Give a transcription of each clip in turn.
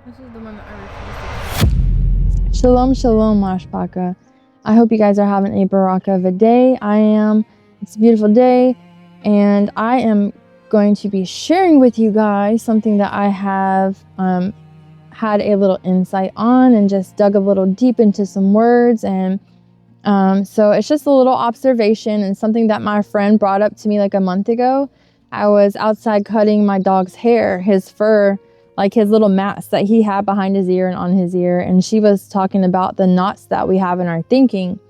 This is the one that I refuse to. Shalom, shalom, Mashpaka. I hope you guys are having a baraka of a day. I am. It's a beautiful day, and I am going to be sharing with you guys something that I have had a little insight on and just dug a little deep into some words. And so it's just a little observation and something that my friend brought up to me like a month ago. I was outside cutting my dog's hair, his fur, like his little mats that he had behind his ear and on his ear. And she was talking about the knots that we have in our thinking.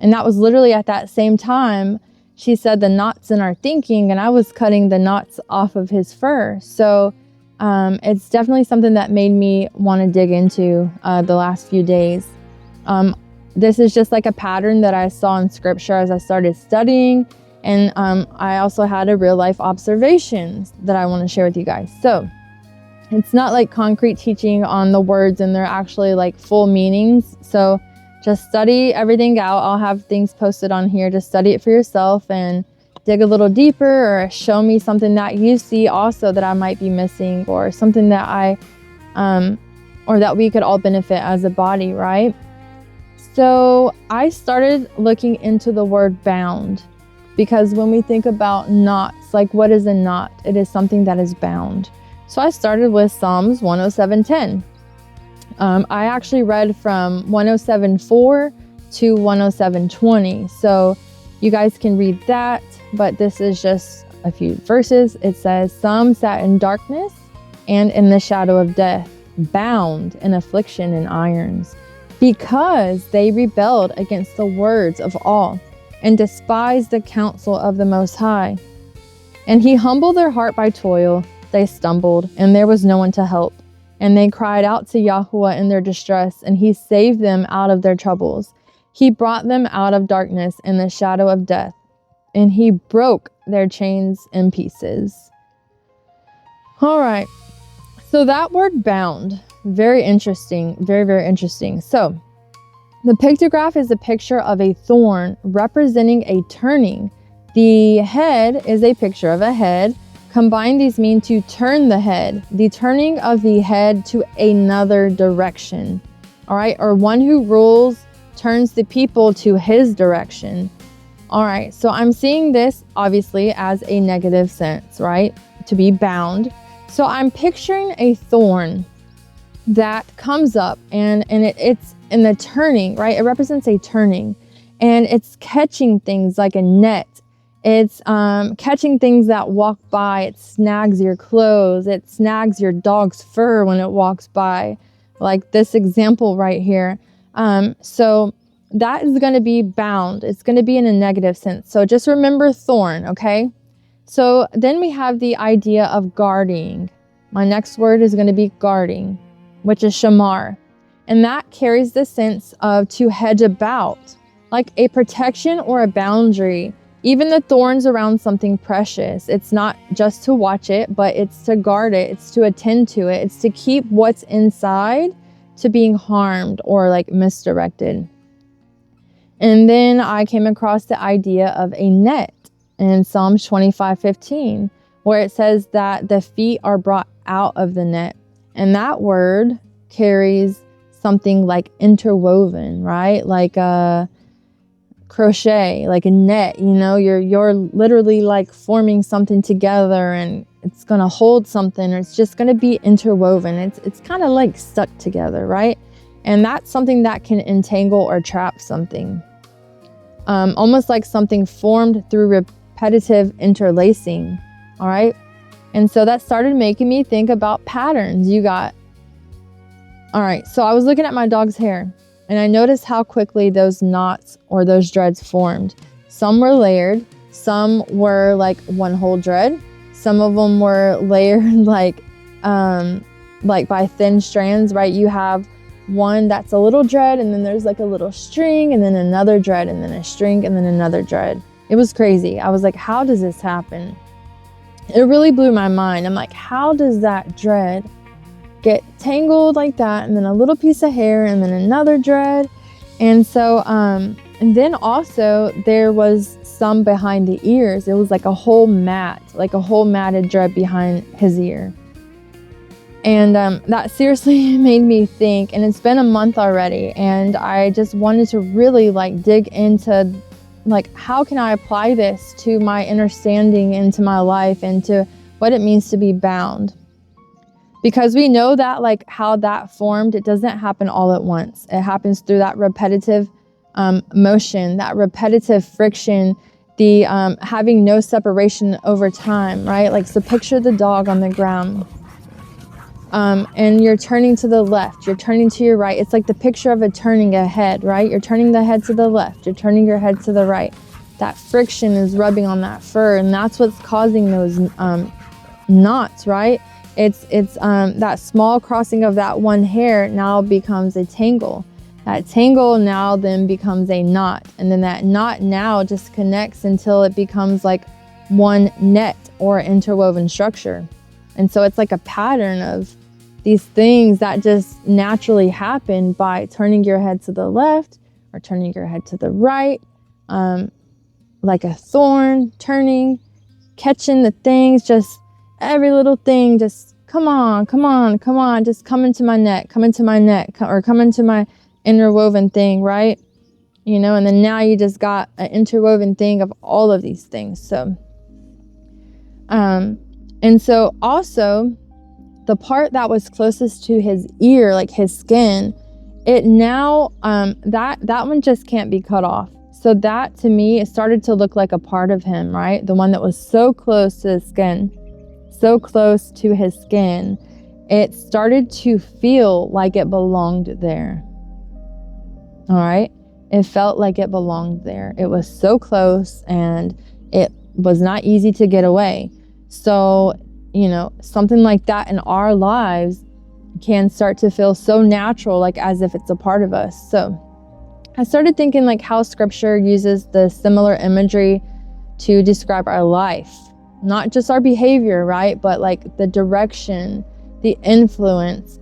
And that was literally at that same time she said the knots in our thinking, and I was cutting the knots off of his fur. So it's definitely something that made me want to dig into the last few days. This is just like a pattern that I saw in scripture as I started studying. And I also had a real life observation that I want to share with you guys. So it's not like concrete teaching on the words, and they're actually like full meanings. So just study everything out. I'll have things posted on here. Just study it for yourself and dig a little deeper, or show me something that you see also that I might be missing, or something that or that we could all benefit as a body, right? So I started looking into the word bound, because when we think about knots, like what is a knot? It is something that is bound. So I started with Psalms 107:10. I actually read from 107:4 to 107:20. So you guys can read that, but this is just a few verses. It says, "Some sat in darkness and in the shadow of death, bound in affliction and irons, because they rebelled against the words of all and despised the counsel of the Most High. And he humbled their heart by toil. They stumbled, and there was no one to help. And they cried out to Yahuah in their distress, and he saved them out of their troubles. He brought them out of darkness and the shadow of death, and he broke their chains in pieces." All right. So that word bound, very interesting, very, very interesting. So the pictograph is a picture of a thorn representing a turning. The head is a picture of a head. Combined, these mean to turn the head, the turning of the head to another direction. All right. Or one who rules turns the people to his direction. All right. So I'm seeing this obviously as a negative sense, right? To be bound. So I'm picturing a thorn that comes up and it's in the turning, right? It represents a turning, and it's catching things like a net. It's catching things that walk by. It snags your clothes. It snags your dog's fur when it walks by, like this example right here. So that is going to be bound. It's going to be in a negative sense. So just remember thorn, okay? So then we have the idea of guarding. My next word is going to be guarding, which is Shamar. And that carries the sense of to hedge about, like a protection or a boundary. Even the thorns around something precious, it's not just to watch it, but it's to guard it. It's to attend to it. It's to keep what's inside to being harmed or like misdirected. And then I came across the idea of a net in Psalms 25:15, where it says that the feet are brought out of the net. And that word carries something like interwoven, right? Like a crochet, like a net, you know, you're literally like forming something together, and it's going to hold something, or it's just going to be interwoven. It's kind of like stuck together, right? And that's something that can entangle or trap something. Almost like something formed through repetitive interlacing. All right. And so that started making me think about patterns. All right. So I was looking at my dog's hair, and I noticed how quickly those knots or those dreads formed. Some were layered. Some were like one whole dread. Some of them were layered like by thin strands, right? You have one that's a little dread, and then there's like a little string, and then another dread, and then a string, and then another dread. It was crazy. I was like, how does this happen? It really blew my mind. I'm like, how does that dread get tangled like that, and then a little piece of hair, and then another dread? And so and then also there was some behind the ears. It was like a whole mat, like a whole matted dread behind his ear. And that seriously made me think, and it's been a month already, and I just wanted to really like dig into like, how can I apply this to my understanding, into my life, and to what it means to be bound. Because we know that like how that formed, it doesn't happen all at once. It happens through that repetitive motion, that repetitive friction, the having no separation over time, right? Like, so picture the dog on the ground. And you're turning to the left, you're turning to your right. It's like the picture of turning a head, right? You're turning the head to the left, you're turning your head to the right. That friction is rubbing on that fur, and that's what's causing those knots, right? It's that small crossing of that one hair now becomes a tangle. That tangle now then becomes a knot, and then that knot now just connects until it becomes like one net or interwoven structure. And so it's like a pattern of these things that just naturally happen by turning your head to the left or turning your head to the right, like a thorn, turning, catching the things, just every little thing, just come on, just come into my neck, or come into my interwoven thing, right? You know, and then now you just got an interwoven thing of all of these things. So, and so also the part that was closest to his ear, like his skin, it now, that one just can't be cut off. So that, to me, it started to look like a part of him, right? The one that was so close to his skin, it started to feel like it belonged there. All right. It felt like it belonged there. It was so close, and it was not easy to get away. So, you know, something like that in our lives can start to feel so natural, like as if it's a part of us. So I started thinking like how scripture uses the similar imagery to describe our life, not just our behavior, right? But like the direction, the influence,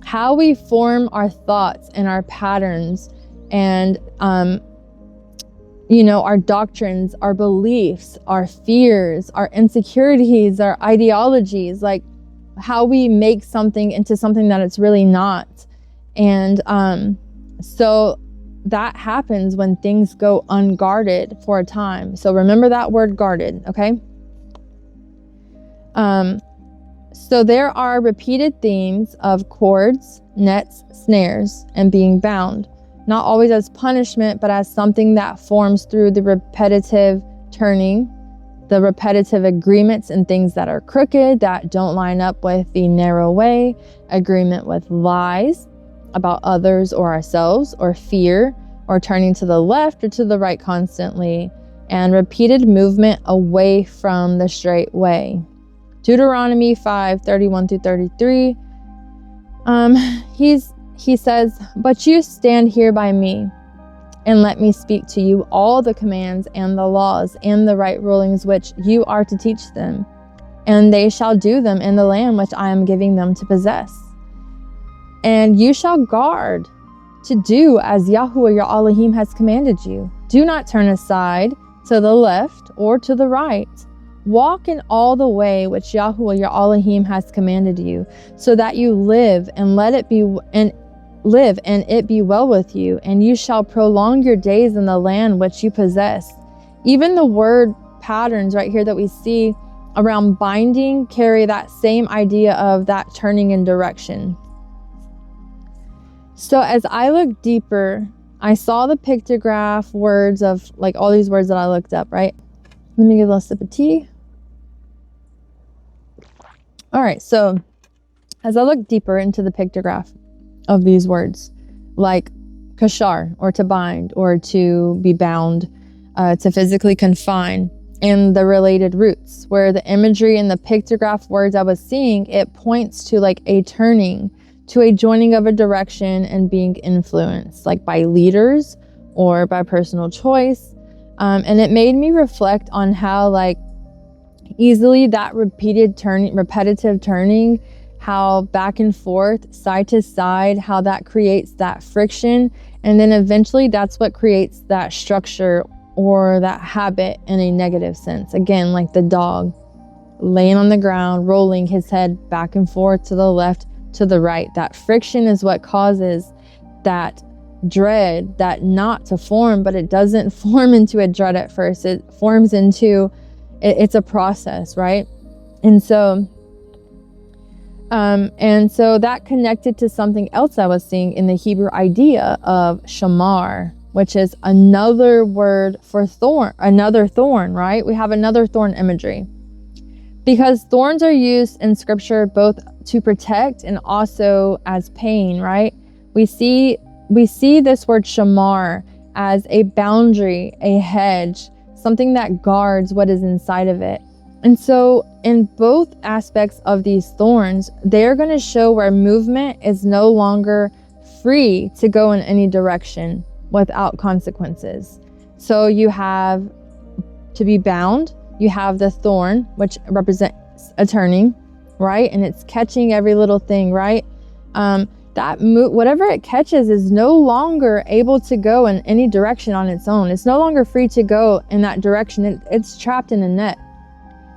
how we form our thoughts and our patterns, and, you know, our doctrines, our beliefs, our fears, our insecurities, our ideologies, like how we make something into something that it's really not. And so that happens when things go unguarded for a time. So remember that word guarded, okay? So there are repeated themes of cords, nets, snares, and being bound. Not always as punishment, but as something that forms through the repetitive turning, the repetitive agreements and things that are crooked, that don't line up with the narrow way, agreement with lies about others or ourselves, or fear, or turning to the left or to the right constantly, and repeated movement away from the straight way. Deuteronomy 5:31-33. He says, "But you stand here by me, and let me speak to you all the commands and the laws and the right rulings which you are to teach them, and they shall do them in the land which I am giving them to possess. And you shall guard to do as Yahuah your Elohim has commanded you. Do not turn aside to the left or to the right. Walk in all the way which Yahuah your Elohim has commanded you, so that you live and it be well with you, and you shall prolong your days in the land which you possess." Even the word patterns right here that we see around binding carry that same idea of that turning in direction. So as I looked deeper, I saw the pictograph words of like all these words that I looked up, right? Let me get a little sip of tea. All right, so as I looked deeper into the pictograph of these words, like kashar, or to bind, or to be bound, to physically confine, and the related roots, where the imagery in the pictograph words I was seeing, it points to like a turning, to a joining of a direction and being influenced, like by leaders or by personal choice. And it made me reflect on how like easily that repetitive turning, how back and forth, side to side, how that creates that friction. And then eventually that's what creates that structure or that habit in a negative sense. Again, like the dog. laying on the ground, rolling his head back and forth to the left, to the right. That friction is what causes that dread, that knot to form, but it doesn't form into a dread at first. It forms into, it's a process, right? And so that connected to something else I was seeing in the Hebrew idea of Shamar, which is another word for thorn, another thorn, right? We have another thorn imagery. Because thorns are used in scripture both to protect and also as pain, right? We see this word Shamar as a boundary, a hedge, something that guards what is inside of it. And so in both aspects of these thorns, they're going to show where movement is no longer free to go in any direction without consequences. So you have to be bound. You have the thorn, which represents a turning, right? And it's catching every little thing, right? Whatever it catches is no longer able to go in any direction on its own. It's no longer free to go in that direction. It's trapped in a net.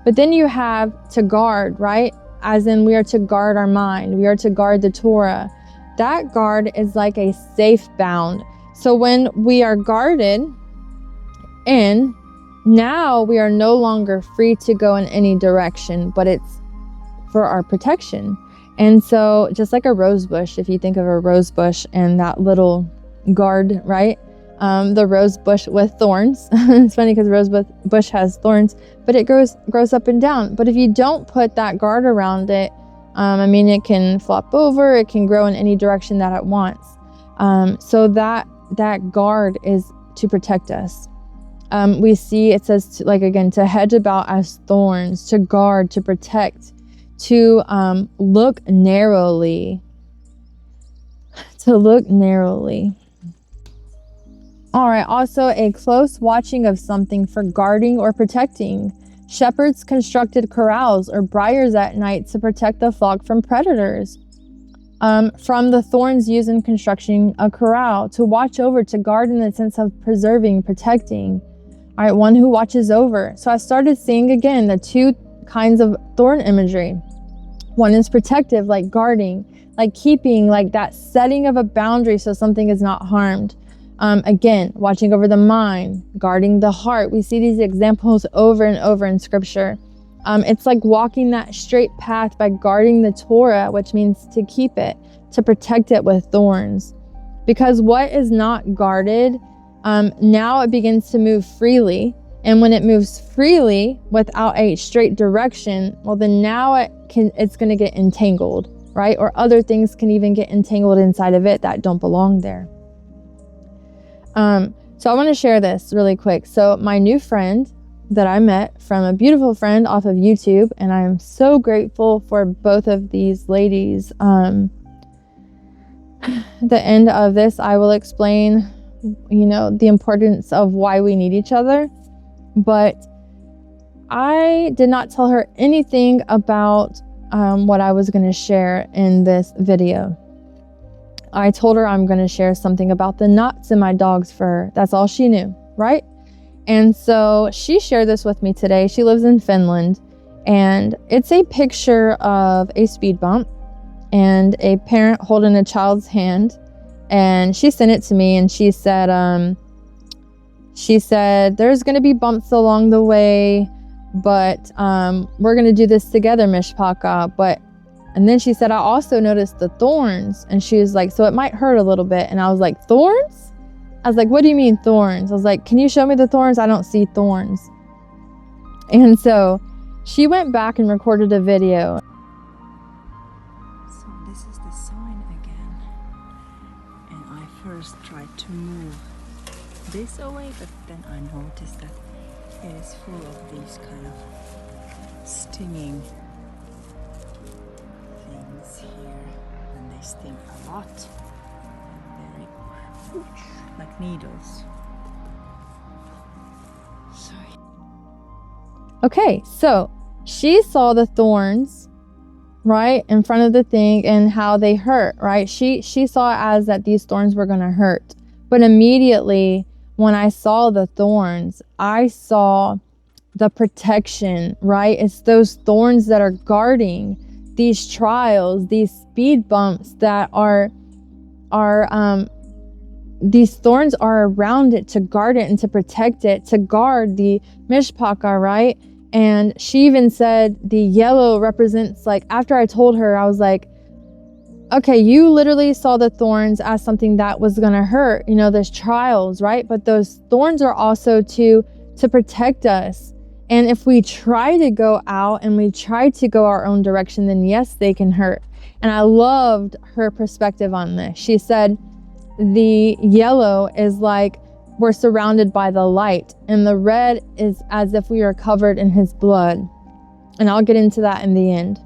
But then you have to guard, right? As in, we are to guard our mind. We are to guard the Torah. That guard is like a safe bound. So when we are guarded in, now we are no longer free to go in any direction, but it's for our protection. And so just like a rose bush, if you think of a rose bush and that little guard, right? The rose bush with thorns. It's funny because rose bush has thorns, but it grows up and down. But if you don't put that guard around it, it can flop over, it can grow in any direction that it wants. So that guard is to protect us. We see it says to hedge about as thorns, to guard, to protect, to look narrowly. All right, also a close watching of something for guarding or protecting. Shepherds constructed corrals or briars at night to protect the flock from predators. From the thorns used in constructing a corral, to watch over, to guard in the sense of preserving, protecting. All right, one who watches over. So I started seeing again the two kinds of thorn imagery. One is protective, like guarding, like keeping, like that setting of a boundary so something is not harmed. Again, watching over the mind, guarding the heart. We see these examples over and over in scripture. It's like walking that straight path by guarding the Torah, which means to keep it, to protect it with thorns. Because what is not guarded, now it begins to move freely. And when it moves freely without a straight direction, well, then now it's going to get entangled, right? Or other things can even get entangled inside of it that don't belong there. So I want to share this really quick. So my new friend that I met from a beautiful friend off of YouTube, and I am so grateful for both of these ladies. At the end of this, I will explain, the importance of why we need each other. But I did not tell her anything about what I was going to share in this video. I told her I'm going to share something about the knots in my dog's fur. That's all she knew, right? And so she shared this with me today. She lives in Finland, and it's a picture of a speed bump and a parent holding a child's hand. And she sent it to me, and she said, there's going to be bumps along the way, but we're going to do this together, Mishpaka. And then she said, I also noticed the thorns. And she was like, so it might hurt a little bit. And I was like, thorns? I was like, what do you mean thorns? I was like, can you show me the thorns? I don't see thorns. And so she went back and recorded a video. So this is the sign again. And I first tried to move this away, but then I noticed that it is full of these kind of stinging things here, and they sting a lot, very like needles. Sorry. Okay, so she saw the thorns right in front of the thing and how they hurt, right? She saw it as that these thorns were going to hurt. But immediately when I saw the thorns, I saw the protection, right? It's those thorns that are guarding these trials, these speed bumps that are these thorns are around it to guard it and to protect it, to guard the mishpachah, right? And she even said the yellow represents, like, after I told her, I was like, okay, you literally saw the thorns as something that was going to hurt, you know, there's trials, right? But those thorns are also to protect us. And if we try to go out and we try to go our own direction, then yes, they can hurt. And I loved her perspective on this. She said, the yellow is like we're surrounded by the light, and the red is as if we are covered in his blood. And I'll get into that in the end.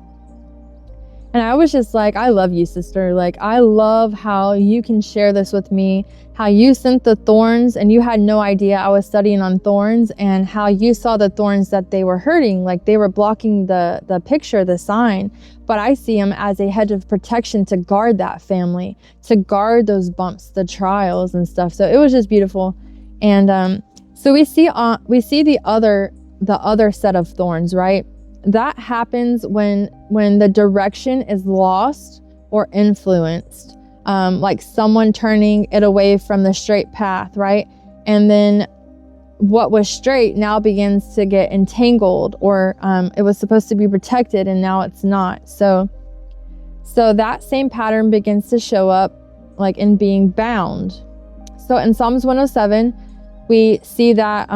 And I was just like, I love you, sister. Like, I love how you can share this with me, how you sent the thorns and you had no idea I was studying on thorns, and how you saw the thorns that they were hurting, like they were blocking the picture, the sign. But I see them as a hedge of protection to guard that family, to guard those bumps, the trials and stuff. So it was just beautiful. And so we see the other set of thorns, right? That happens when the direction is lost or influenced, like someone turning it away from the straight path, right? And then what was straight now begins to get entangled, or it was supposed to be protected and now it's not. So that same pattern begins to show up like in being bound. So in Psalms 107, we see that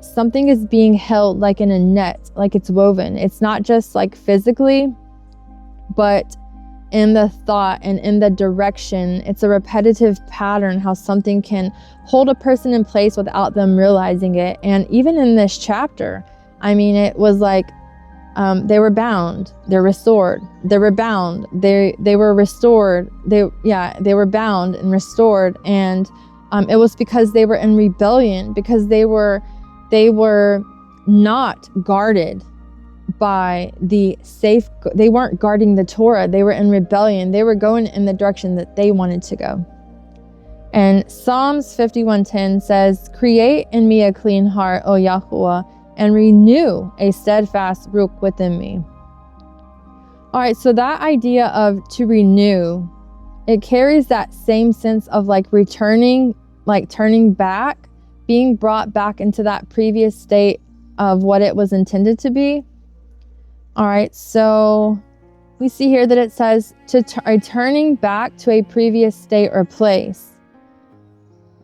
something is being held like in a net, like it's woven. It's not just like physically, but in the thought and in the direction. It's a repetitive pattern, how something can hold a person in place without them realizing it. And even in this chapter, I mean, it was like they were bound, they're restored, they were bound, they were restored, they were bound and restored. And it was because they were in rebellion, because they were not guarded by the safe. They weren't guarding the Torah. They were in rebellion. They were going in the direction that they wanted to go. And Psalms 51:10 says, "Create in me a clean heart, O Yahuah, and renew a steadfast ruach within me." All right, so that idea of to renew, it carries that same sense of like returning, like turning back, being brought back into that previous state of what it was intended to be. All right, so we see here that it says returning back to a previous state or place.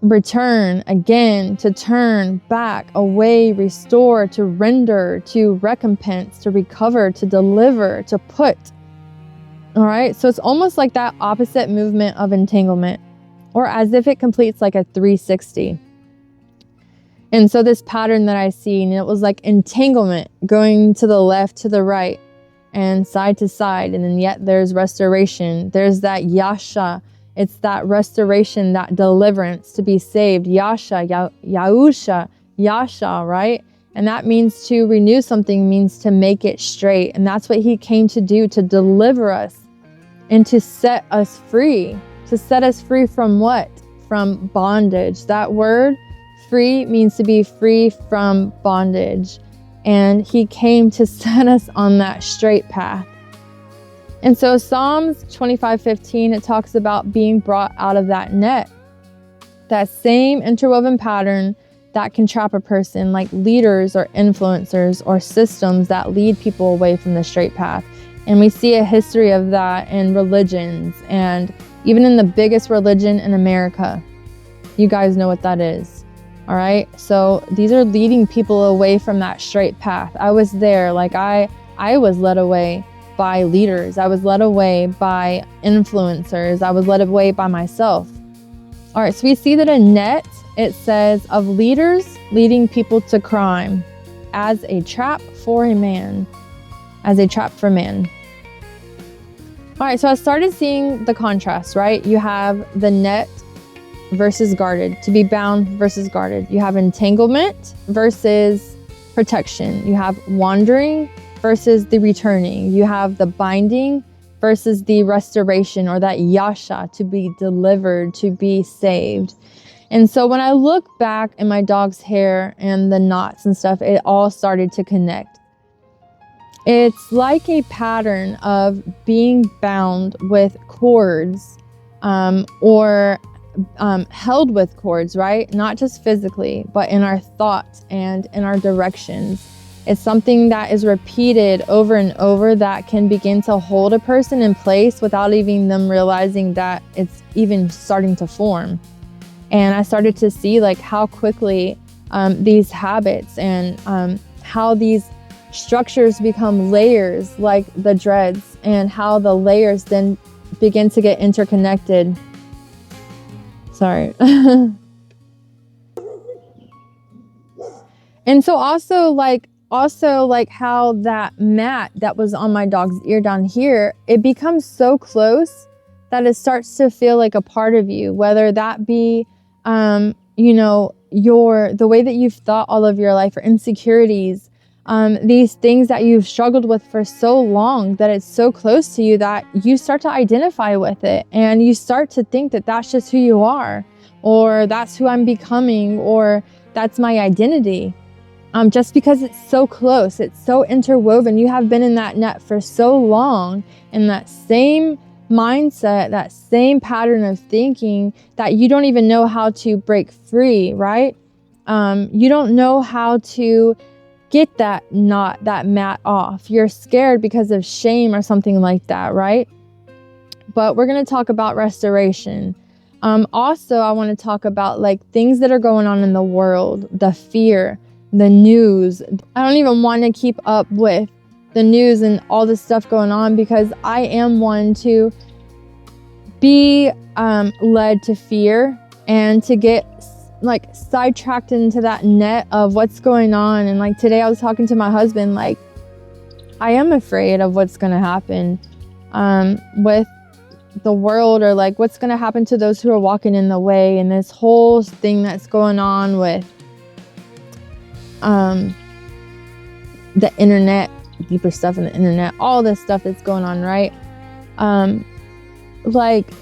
Return again, to turn back, away, restore, to render, to recompense, to recover, to deliver, to put. All right, so it's almost like that opposite movement of entanglement, or as if it completes like a 360. And so this pattern that I see, and it was like entanglement going to the left, to the right, and side to side. And then yet there's restoration. There's that yasha. It's that restoration, that deliverance, to be saved. Yasha, Yahusha, yasha, right? And that means to renew something, means to make it straight. And that's what he came to do, to deliver us and to set us free. To set us free from what? From bondage. That word free means to be free from bondage. And he came to set us on that straight path. And so Psalms 25:15, it talks about being brought out of that net. That same interwoven pattern that can trap a person, like leaders or influencers or systems that lead people away from the straight path. And we see a history of that in religions, and even in the biggest religion in America. You guys know what that is. All right, so these are leading people away from that straight path. I was there, like I was led away by leaders. I was led away by influencers. I was led away by myself. All right, so we see that in net, it says of leaders leading people to crime as a trap for a man, as a trap for man. All right, so I started seeing the contrast, right? You have the net versus guarded, to be bound versus guarded. You have entanglement versus protection. You have wandering versus the returning. You have the binding versus the restoration, or that yasha, to be delivered, to be saved. And so when I look back at my dog's hair and the knots and stuff, it all started to connect. It's like a pattern of being bound with cords, or held with cords, right? Not just physically, but in our thoughts and in our directions. It's something that is repeated over and over that can begin to hold a person in place without even them realizing that it's even starting to form. And I started to see like how quickly these habits and how these structures become layers, like the dreads, and how the layers then begin to get interconnected. Sorry. And so also like how that mat that was on my dog's ear down here, it becomes so close that it starts to feel like a part of you, whether that be, you know, the way that you've thought all of your life, or insecurities, these things that you've struggled with for so long, that it's so close to you that you start to identify with it, and you start to think that that's just who you are, or that's who I'm becoming, or that's my identity. Just because it's so close, it's so interwoven. You have been in that net for so long, in that same mindset, that same pattern of thinking, that you don't even know how to break free, right? You don't know how to get that knot, that mat off. You're scared because of shame or something like that, right? But we're going to talk about restoration. Also, I want to talk about like things that are going on in the world, the fear, the news. I don't even want to keep up with the news and all this stuff going on, because I am one to be led to fear and to get like sidetracked into that net of what's going on. And like today I was talking to my husband, like I am afraid of what's going to happen with the world, or like what's going to happen to those who are walking in the way, and this whole thing that's going on with the internet, deeper stuff in the internet, all this stuff that's going on, right? Like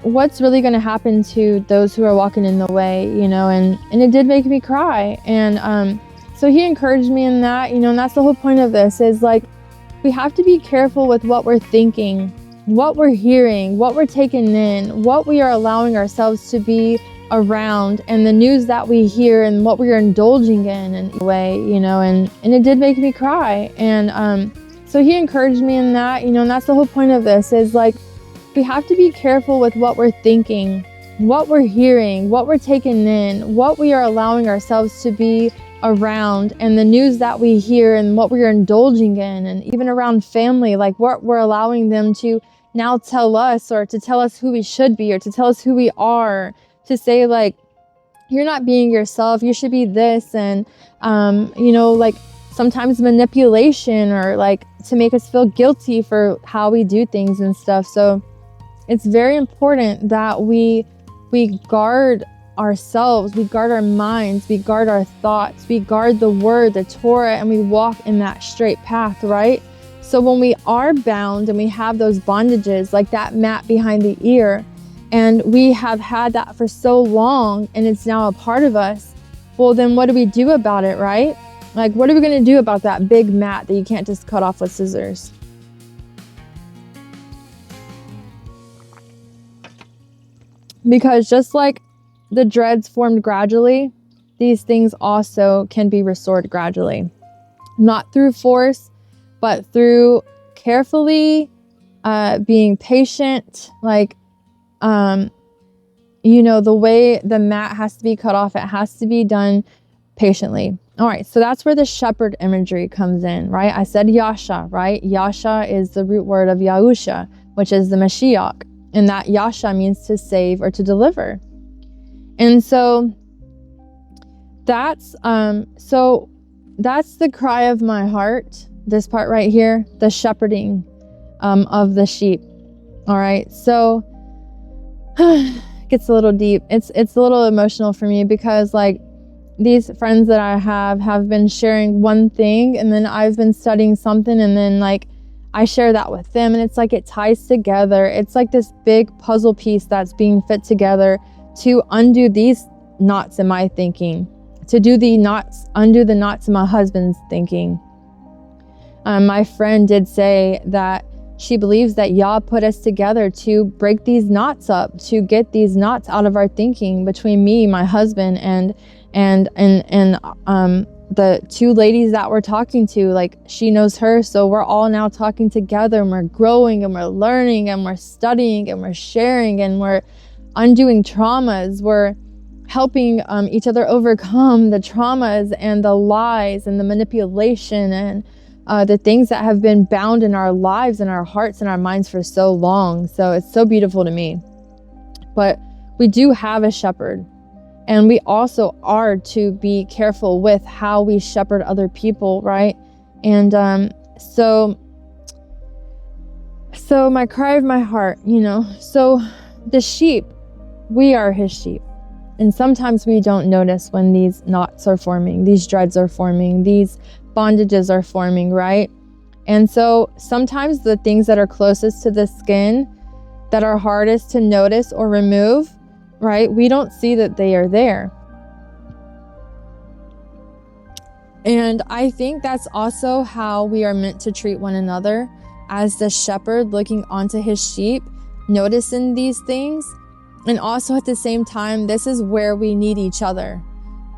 what's really going to happen to those who are walking in the way, you know? And it did make me cry. And so he encouraged me in that, you know, and that's the whole point of this, is like we have to be careful with what we're thinking, what we're hearing, what we're taking in, what we are allowing ourselves to be around, and the news that we hear, and what we're indulging in a way, you know, and it did make me cry. And so he encouraged me in that, you know, and that's the whole point of this, is like we have to be careful with what we're thinking, what we're hearing, what we're taking in, what we are allowing ourselves to be around, and the news that we hear, and what we're indulging in, and even around family, like what we're allowing them to now tell us, or to tell us who we should be, or to tell us who we are, to say like, you're not being yourself, you should be this. And, you know, like sometimes manipulation, or like to make us feel guilty for how we do things and stuff. So it's very important that we guard ourselves, we guard our minds, we guard our thoughts, we guard the word, the Torah, and we walk in that straight path, right? So when we are bound and we have those bondages, like that mat behind the ear, and we have had that for so long, and it's now a part of us, well, then what do we do about it, right? Like, what are we going to do about that big mat that you can't just cut off with scissors? Because just like the dreads formed gradually, these things also can be restored gradually. Not through force, but through carefully being patient, like, you know, the way the mat has to be cut off, it has to be done patiently. All right, so that's where the shepherd imagery comes in, right? I said Yasha, right? Yasha is the root word of Yahusha, which is the Mashiach. And that Yasha means to save or to deliver. And so that's the cry of my heart, this part right here, the shepherding of the sheep. All right, so it gets a little deep. It's a little emotional for me, because like these friends that I have been sharing one thing, and then I've been studying something, and then like I share that with them, and it's like it ties together. It's like this big puzzle piece that's being fit together to undo these knots in my thinking, to undo the knots in my husband's thinking. My friend did say that she believes that Yah put us together to break these knots up, to get these knots out of our thinking between me, my husband, and the two ladies that we're talking to. Like, she knows her, so we're all now talking together, and we're growing, and we're learning, and we're studying, and we're sharing, and we're undoing traumas. We're helping each other overcome the traumas and the lies and the manipulation and the things that have been bound in our lives and our hearts and our minds for so long. So it's so beautiful to me. But we do have a shepherd, and we also are to be careful with how we shepherd other people, right? And so my cry of my heart, so the sheep, we are his sheep. And sometimes we don't notice when these knots are forming, these dreads are forming, these bondages are forming, right? And so sometimes the things that are closest to the skin, that are hardest to notice or remove, right? We don't see that they are there. And I think that's also how we are meant to treat one another, as the shepherd looking onto his sheep, noticing these things. And also at the same time, this is where we need each other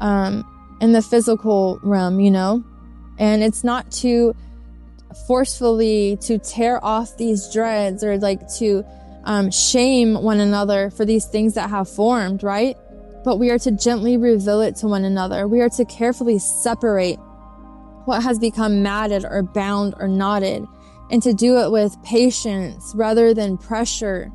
in the physical realm, and it's not to forcefully to tear off these dreads or like to shame one another for these things that have formed, right? But we are to gently reveal it to one another. We are to carefully separate what has become matted or bound or knotted, and to do it with patience rather than pressure.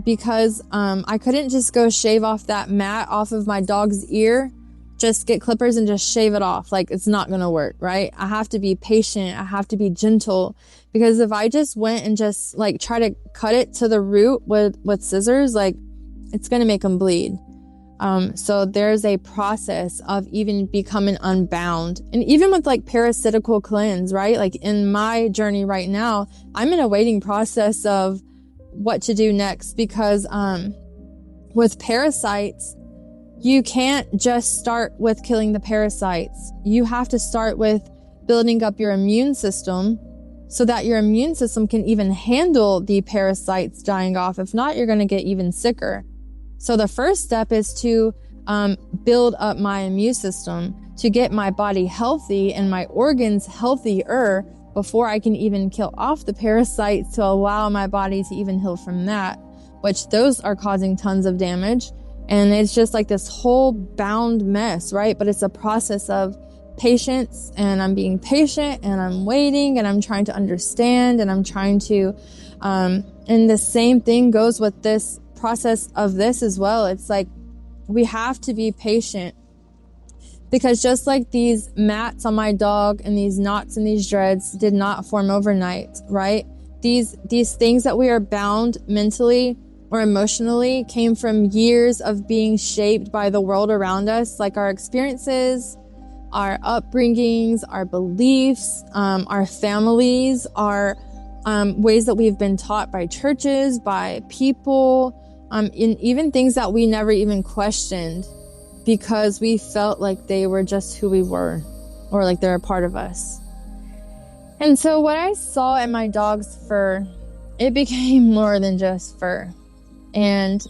Because I couldn't just go shave off that mat off of my dog's ear, just get clippers and just shave it off. Like, it's not gonna work, right? I have to be patient. I have to be gentle, because if I just went and just like try to cut it to the root with scissors, like, it's gonna make them bleed. So there's a process of even becoming unbound. And even with like parasitical cleanse, right? Like in my journey right now, I'm in a waiting process of what to do next, because with parasites, you can't just start with killing the parasites. You have to start with building up your immune system so that your immune system can even handle the parasites dying off. If not, you're going to get even sicker. So the first step is to build up my immune system, to get my body healthy and my organs healthier before I can even kill off the parasites, to allow my body to even heal from that, which those are causing tons of damage. And it's just like this whole bound mess, right? But it's a process of patience, and I'm being patient, and I'm waiting, and I'm trying to understand, and I'm trying to, and the same thing goes with this process of this as well. It's like, we have to be patient, because just like these mats on my dog and these knots and these dreads did not form overnight, right? These things that we are bound mentally or emotionally came from years of being shaped by the world around us, like our experiences, our upbringings, our beliefs, our families, our ways that we've been taught by churches, by people, in even things that we never even questioned, because we felt like they were just who we were, or like they're a part of us. And so what I saw in my dog's fur, it became more than just fur. And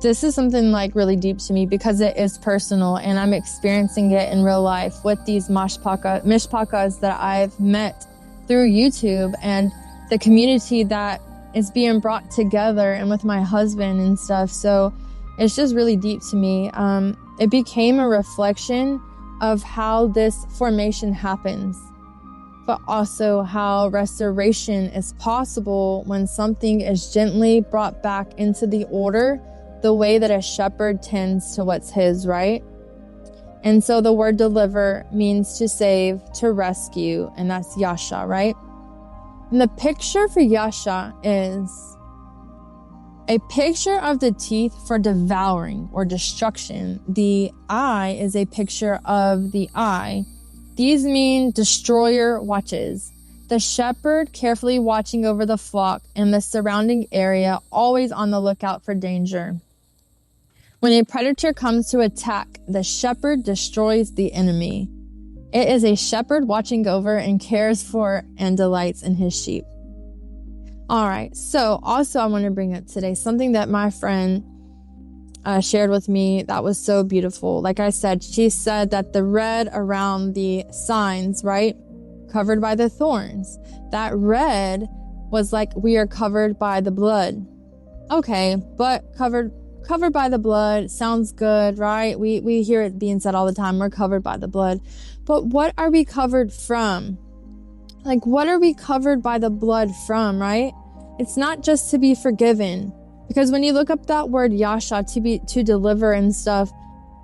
this is something like really deep to me, because it is personal, and I'm experiencing it in real life with these mishpakas that I've met through YouTube, and the community that is being brought together, and with my husband and stuff. So it's just really deep to me. It became a reflection of how this formation happens, but also how restoration is possible when something is gently brought back into the order, the way that a shepherd tends to what's his, right? And so the word deliver means to save, to rescue, and that's Yasha, right? And the picture for Yasha is a picture of the teeth for devouring or destruction. The eye is a picture of the eye. These mean destroyer watches. The shepherd carefully watching over the flock and the surrounding area, always on the lookout for danger. When a predator comes to attack, the shepherd destroys the enemy. It is a shepherd watching over and cares for and delights in his sheep. All right, so also I want to bring up today something that my friend shared with me that was so beautiful. Like I said, she said that the red around the signs, right, covered by the thorns, that red was like we are covered by the blood. Okay, but covered by the blood sounds good, right? We hear it being said all the time, we're covered by the blood. But what are we covered from? Like, what are we covered by the blood from, right? It's not just to be forgiven. Because when you look up that word Yahuah, to deliver and stuff,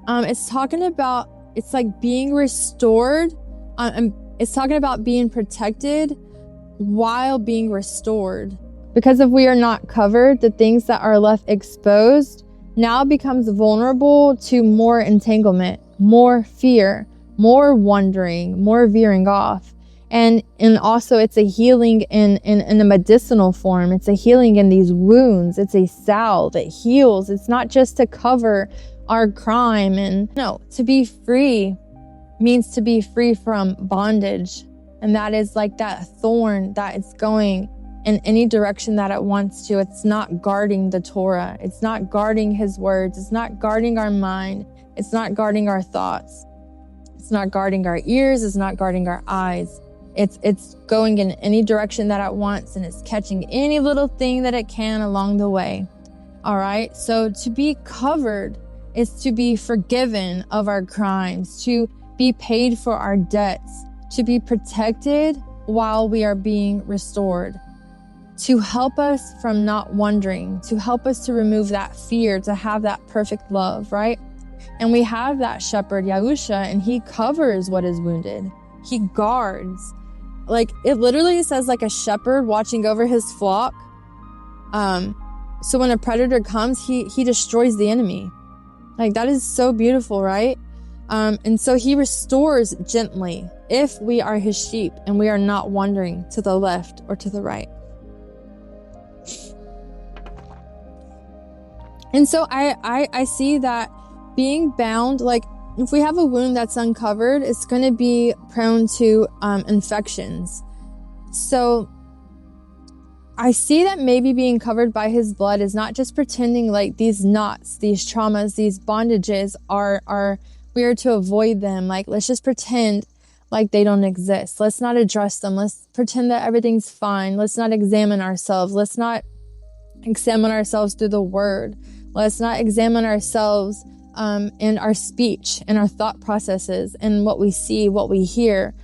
it's talking about, it's like being restored. And it's talking about being protected while being restored. Because if we are not covered, the things that are left exposed now becomes vulnerable to more entanglement, more fear, more wandering, more veering off. And also it's a healing in a medicinal form. It's a healing in these wounds. It's a salve that heals. It's not just to cover our crime. And no, to be free means to be free from bondage. And that is like that thorn that is going in any direction that it wants to. It's not guarding the Torah. It's not guarding his words. It's not guarding our mind. It's not guarding our thoughts. It's not guarding our ears. It's not guarding our eyes. It's going in any direction that it wants, and it's catching any little thing that it can along the way. All right. So to be covered is to be forgiven of our crimes, to be paid for our debts, to be protected while we are being restored, to help us from not wandering, to help us to remove that fear, to have that perfect love, right? And we have that shepherd, Yahuah, and he covers what is wounded. He guards. Like, it literally says like a shepherd watching over his flock. So when a predator comes, he destroys the enemy. Like, that is so beautiful, right? And so he restores gently if we are his sheep and we are not wandering to the left or to the right. And so I see that being bound, like, if we have a wound that's uncovered, it's going to be prone to infections. So I see that maybe being covered by his blood is not just pretending like these knots, these traumas, these bondages we are to avoid them. Like, let's just pretend like they don't exist. Let's not address them. Let's pretend that everything's fine. Let's not examine ourselves. Let's not examine ourselves through the word. Let's not examine ourselves in our speech and our thought processes and what we see, what we hear.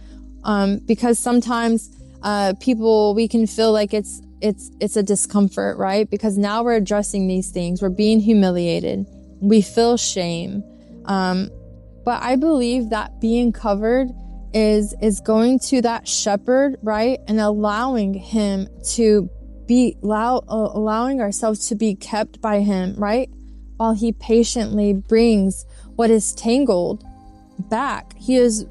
Because sometimes we can feel like it's a discomfort, right? Because now we're addressing these things. We're being humiliated. We feel shame. But I believe that being covered is going to that shepherd, right? And allowing him to allowing ourselves to be kept by him, right? While he patiently brings what is tangled back. He's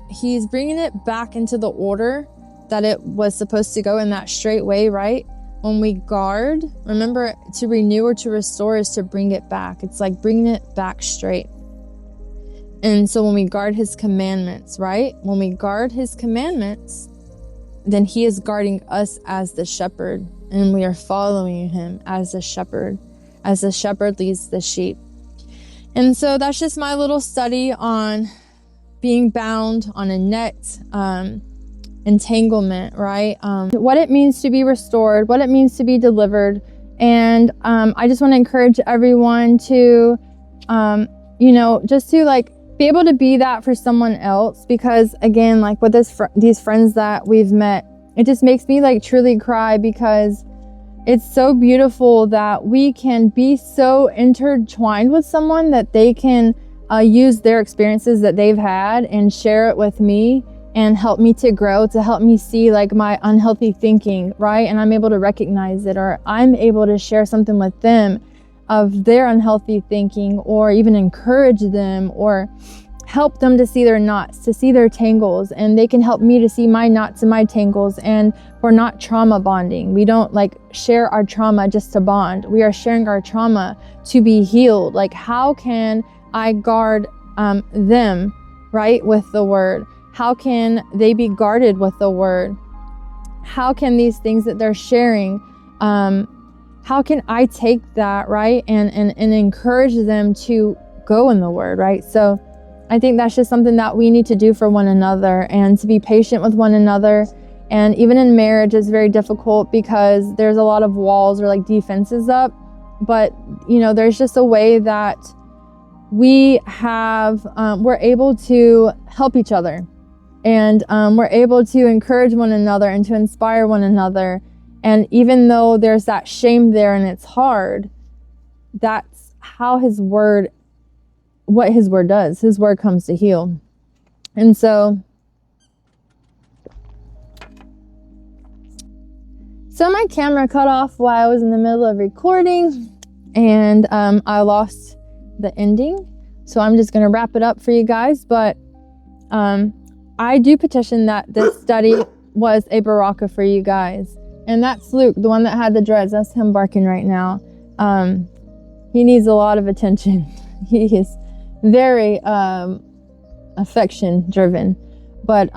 bringing it back into the order that it was supposed to go, in that straight way, right? When we guard, remember, to renew or to restore is to bring it back. It's like bringing it back straight. And so when we guard his commandments, right? When we guard his commandments, then he is guarding us as the shepherd, and we are following him as the shepherd leads the sheep. And so that's just my little study on being bound on a net, entanglement, right? What it means to be restored, what it means to be delivered. And I just want to encourage everyone to, just to like be able to be that for someone else. Because again, like with these friends that we've met, it just makes me like truly cry, because it's so beautiful that we can be so intertwined with someone that they can use their experiences that they've had and share it with me and help me to grow, to help me see like my unhealthy thinking, right? And I'm able to recognize it, or I'm able to share something with them of their unhealthy thinking, or even encourage them, or help them to see their knots, to see their tangles, and they can help me to see my knots and my tangles. And we're not trauma bonding. We don't like share our trauma just to bond. We are sharing our trauma to be healed. Like, how can I guard them, right, with the word? How can they be guarded with the word? How can these things that they're sharing, how can I take that, right, and encourage them to go in the word, right? So I think that's just something that we need to do for one another, and to be patient with one another. And even in marriage, it's very difficult because there's a lot of walls or like defenses up. But, you know, there's just a way that we have, we're able to help each other. And we're able to encourage one another and to inspire one another. And even though there's that shame there and it's hard, that's how his word, what his word does. His word comes to heal. And so my camera cut off while I was in the middle of recording, and I lost the ending. So I'm just going to wrap it up for you guys. But I do petition that this study was a baraka for you guys. And that's Luke, the one that had the dreads. That's him barking right now. He needs a lot of attention. He is very affection driven. But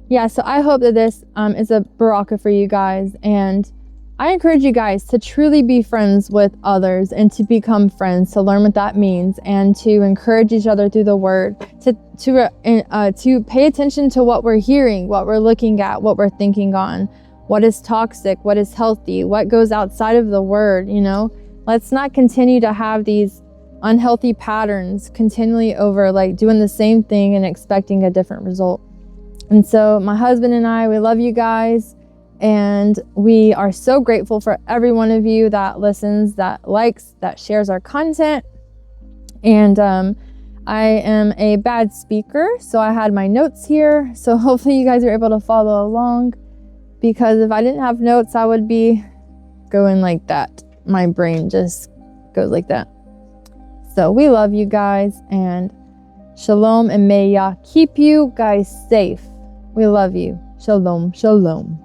yeah, so I hope that this is a baraka for you guys. And I encourage you guys to truly be friends with others and to become friends, to learn what that means, and to encourage each other through the word, to pay attention to what we're hearing, what we're looking at, what we're thinking on, what is toxic, what is healthy, what goes outside of the word. You know, let's not continue to have these unhealthy patterns continually over, like doing the same thing and expecting a different result. And so my husband and I, we love you guys. And we are so grateful for every one of you that listens, that likes, that shares our content. And I am a bad speaker, so I had my notes here. So hopefully you guys are able to follow along, because if I didn't have notes, I would be going like that. My brain just goes like that. So we love you guys, and shalom, and may Yah keep you guys safe. We love you. Shalom, shalom.